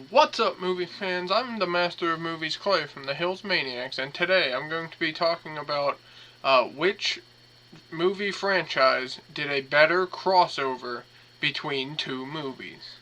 What's up, movie fans? I'm the master of movies, Clay from the Hills Maniacs, and today I'm going to be talking about which movie franchise did a better crossover between two movies.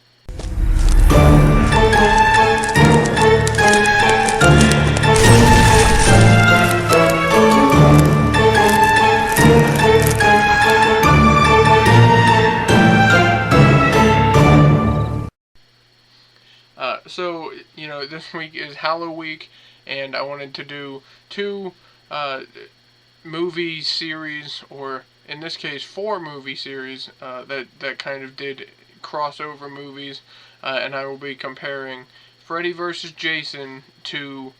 This week is Halloween week, and I wanted to do two uh, movie series, or in this case, four movie series that kind of did crossover movies, and I will be comparing Freddy vs. Jason to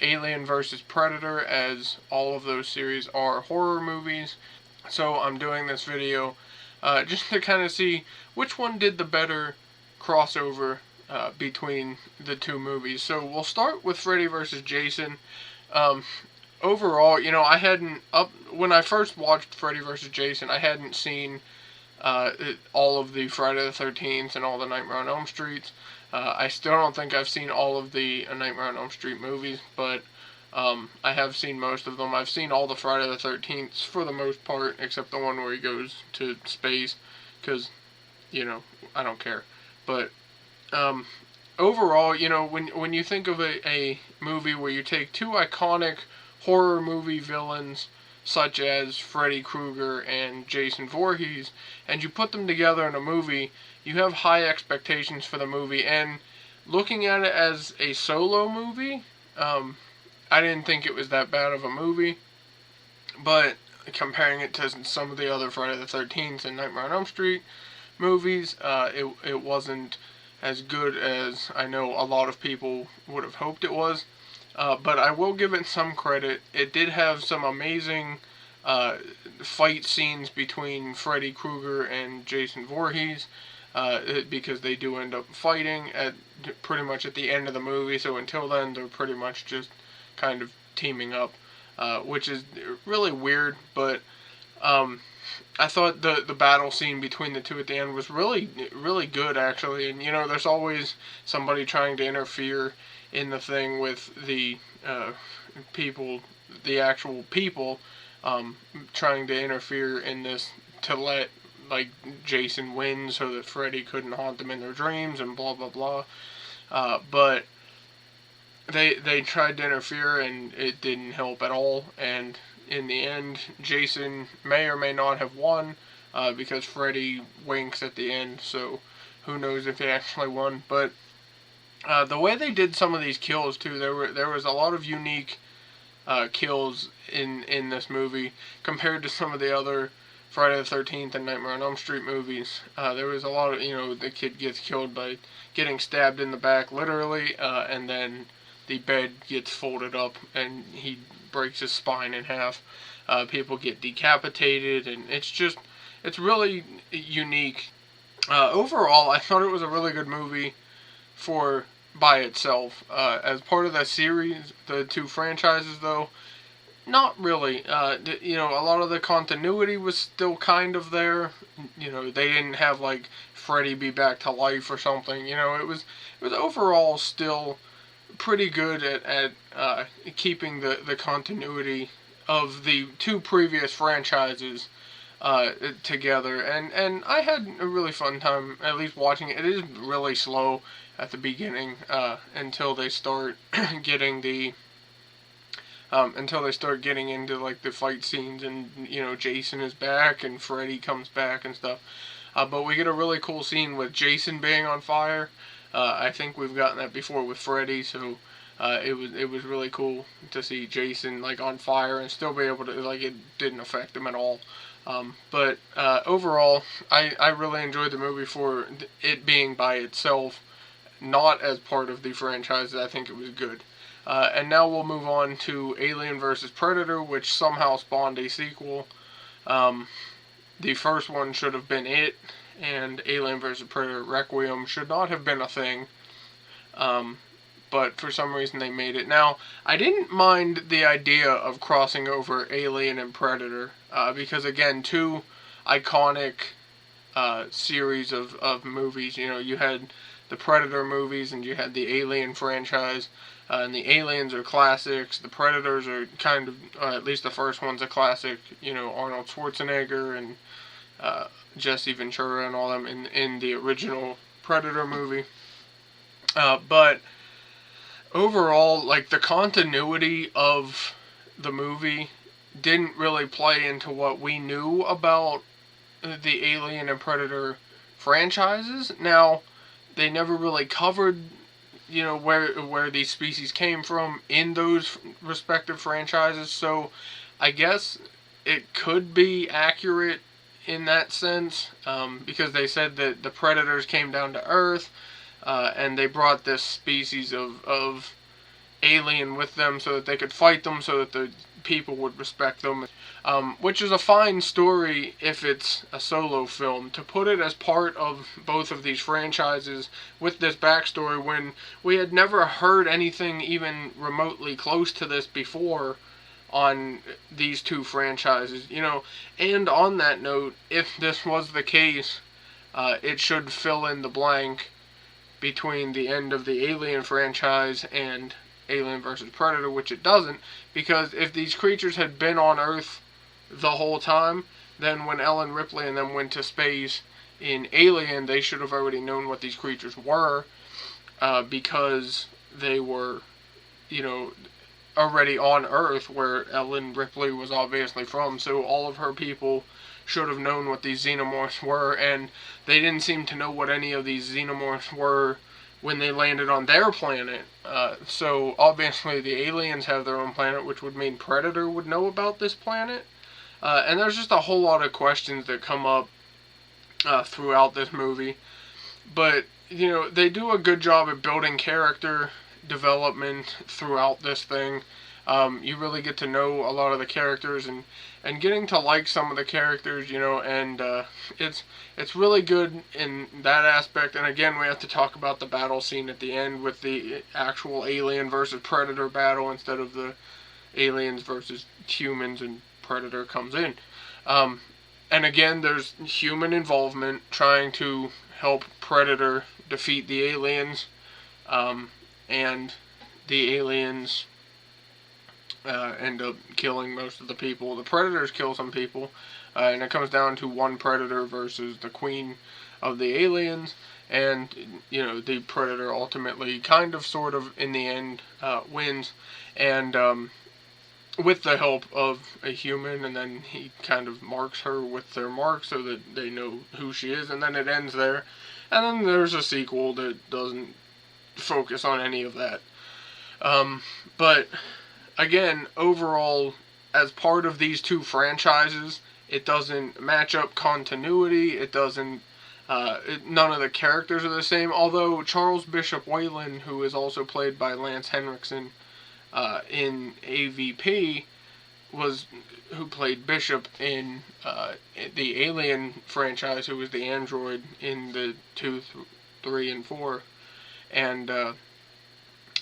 Alien vs. Predator, as all of those series are horror movies. So I'm doing this video just to kind of see which one did the better crossover between the two movies. So we'll start with Freddy vs. Jason. Um, Overall, I hadn't when I first watched Freddy vs. Jason, I hadn't seen all of the Friday the 13th and all the Nightmare on Elm Streets. I still don't think I've seen all of the Nightmare on Elm Street movies, but I have seen most of them. I've seen all the Friday the 13th for the most part, except the one where he goes to space, because, I don't care. But um, overall, when you think of a movie where you take two iconic horror movie villains such as Freddy Krueger and Jason Voorhees, and you put them together in a movie, you have high expectations for the movie. And looking at it as a solo movie, I didn't think it was that bad of a movie. But comparing it to some of the other Friday the 13th and Nightmare on Elm Street movies, it wasn't as good as I know a lot of people would have hoped it was. But I will give it some credit. It did have some amazing fight scenes between Freddy Krueger and Jason Voorhees, because they do end up fighting at pretty much at the end of the movie. So until then, they're pretty much just kind of teaming up, which is really weird. But I thought the battle scene between the two at the end was really good, actually. And there's always somebody trying to interfere in the thing with the people, the actual people, trying to interfere in this to let like Jason win so that Freddy couldn't haunt them in their dreams and blah blah blah. But they tried to interfere and it didn't help at all. And in the end, Jason may or may not have won, because Freddy winks at the end. So who knows if he actually won? But the way they did some of these kills too, there was a lot of unique kills in this movie compared to some of the other Friday the 13th and Nightmare on Elm Street movies. There was a lot of, the kid gets killed by getting stabbed in the back, literally, and then the bed gets folded up and he breaks his spine in half. People get decapitated, and it's really unique. Overall, I thought it was a really good movie for by itself. As part of that series, the two franchises, though, not really. A lot of the continuity was still kind of there. They didn't have like Freddy be back to life or something. It was overall still pretty good at keeping the continuity of the two previous franchises together, and I had a really fun time at least watching it. It is really slow at the beginning, until they start getting into like the fight scenes, and Jason is back and Freddy comes back and stuff. But we get a really cool scene with Jason being on fire. I think we've gotten that before with Freddy, so it was really cool to see Jason like on fire and still be able to, like, it didn't affect him at all. But overall, I really enjoyed the movie for it being by itself, not as part of the franchise. I think it was good. And now we'll move on to Alien vs. Predator, which somehow spawned a sequel. The first one should have been it, and Alien vs. Predator Requiem should not have been a thing. But for some reason they made it. Now, I didn't mind the idea of crossing over Alien and Predator, because again, two iconic series of movies. You had the Predator movies, and you had the Alien franchise. And the Aliens are classics. The Predators are kind of, at least the first one's a classic. You know, Arnold Schwarzenegger and uh, Jesse Ventura and all them in the original Predator movie. But overall, like, the continuity of the movie didn't really play into what we knew about the Alien and Predator franchises. Now, they never really covered, you know, where these species came from in those respective franchises. So, I guess it could be accurate in that sense, because they said that the Predators came down to Earth, and they brought this species of alien with them so that they could fight them, so that the people would respect them. Which is a fine story if it's a solo film. To put it as part of both of these franchises with this backstory when we had never heard anything even remotely close to this before on these two franchises, you know. And on that note, if this was the case, it should fill in the blank between the end of the Alien franchise and Alien vs. Predator, which it doesn't, because if these creatures had been on Earth the whole time, then when Ellen Ripley and them went to space in Alien, they should have already known what these creatures were, because they were, you know, already on Earth, where Ellen Ripley was obviously from, so all of her people should have known what these xenomorphs were, and they didn't seem to know what any of these xenomorphs were when they landed on their planet. So obviously the aliens have their own planet, which would mean Predator would know about this planet. And there's just a whole lot of questions that come up throughout this movie. But, you know, they do a good job at building character development throughout this thing. You really get to know a lot of the characters and getting to like some of the characters, you know, and it's really good in that aspect. And again, we have to talk about the battle scene at the end with the actual alien versus predator battle instead of the aliens versus humans and predator comes in. And again, there's human involvement trying to help Predator defeat the aliens, and the aliens end up killing most of the people. The Predators kill some people, and it comes down to one Predator versus the queen of the aliens, and, you know, the Predator ultimately, kind of, sort of, in the end, wins, and, with the help of a human, and then he kind of marks her with their mark so that they know who she is, and then it ends there. And then there's a sequel that doesn't focus on any of that. But again, overall, as part of these two franchises, it doesn't match up continuity. It doesn't. None of the characters are the same. Although Charles Bishop Whalen, who is also played by Lance Henriksen in AVP, who played Bishop in the Alien franchise, who was the android in the 2, 3, and 4. And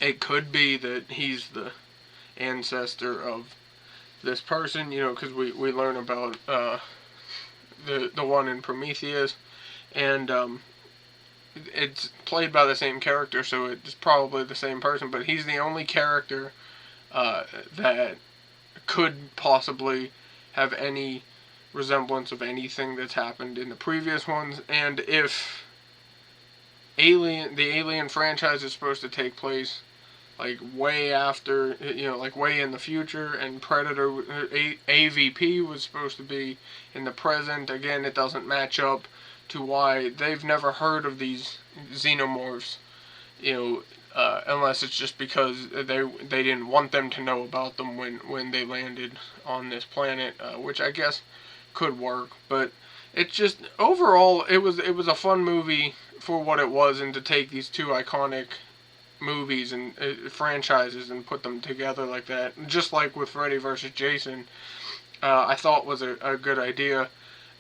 it could be that he's the ancestor of this person, you know, because we learn about the one in Prometheus, and it's played by the same character, so it's probably the same person, but he's the only character that could possibly have any resemblance of anything that's happened in the previous ones. And if the Alien franchise is supposed to take place like way after, you know, like way in the future, and Predator, AVP was supposed to be in the present, again, it doesn't match up to why they've never heard of these xenomorphs, you know, unless it's just because they didn't want them to know about them when they landed on this planet, which I guess could work. But it's just, overall, it was a fun movie for what it was, and to take these two iconic movies and franchises and put them together like that, just like with Freddy vs. Jason, I thought was a good idea.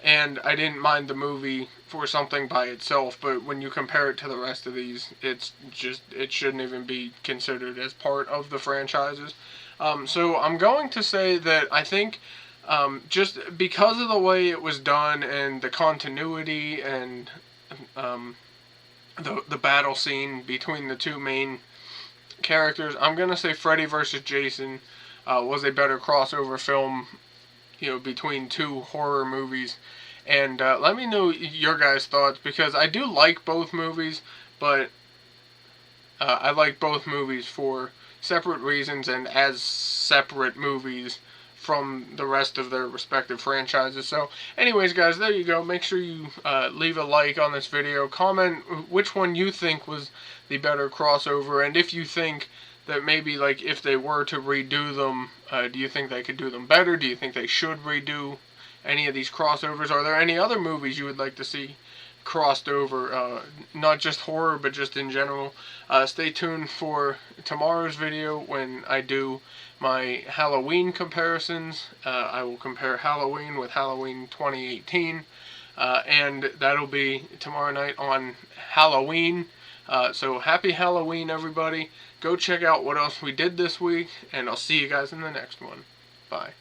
And I didn't mind the movie for something by itself, but when you compare it to the rest of these, it shouldn't even be considered as part of the franchises. So I'm going to say that I think, just because of the way it was done and the continuity and the battle scene between the two main characters. I'm gonna say Freddy versus Jason was a better crossover film, between two horror movies. And let me know your guys' thoughts, because I do like both movies, but I like both movies for separate reasons and as separate movies from the rest of their respective franchises. So, anyways, guys, there you go. Make sure you leave a like on this video. Comment which one you think was the better crossover, and if you think that maybe, like, if they were to redo them, do you think they could do them better? Do you think they should redo any of these crossovers? Are there any other movies you would like to see crossed over, not just horror, but just in general? Stay tuned for tomorrow's video when I do my Halloween comparisons. I will compare Halloween with Halloween 2018, and that'll be tomorrow night on Halloween. So happy Halloween, everybody. Go check out what else we did this week, and I'll see you guys in the next one. Bye.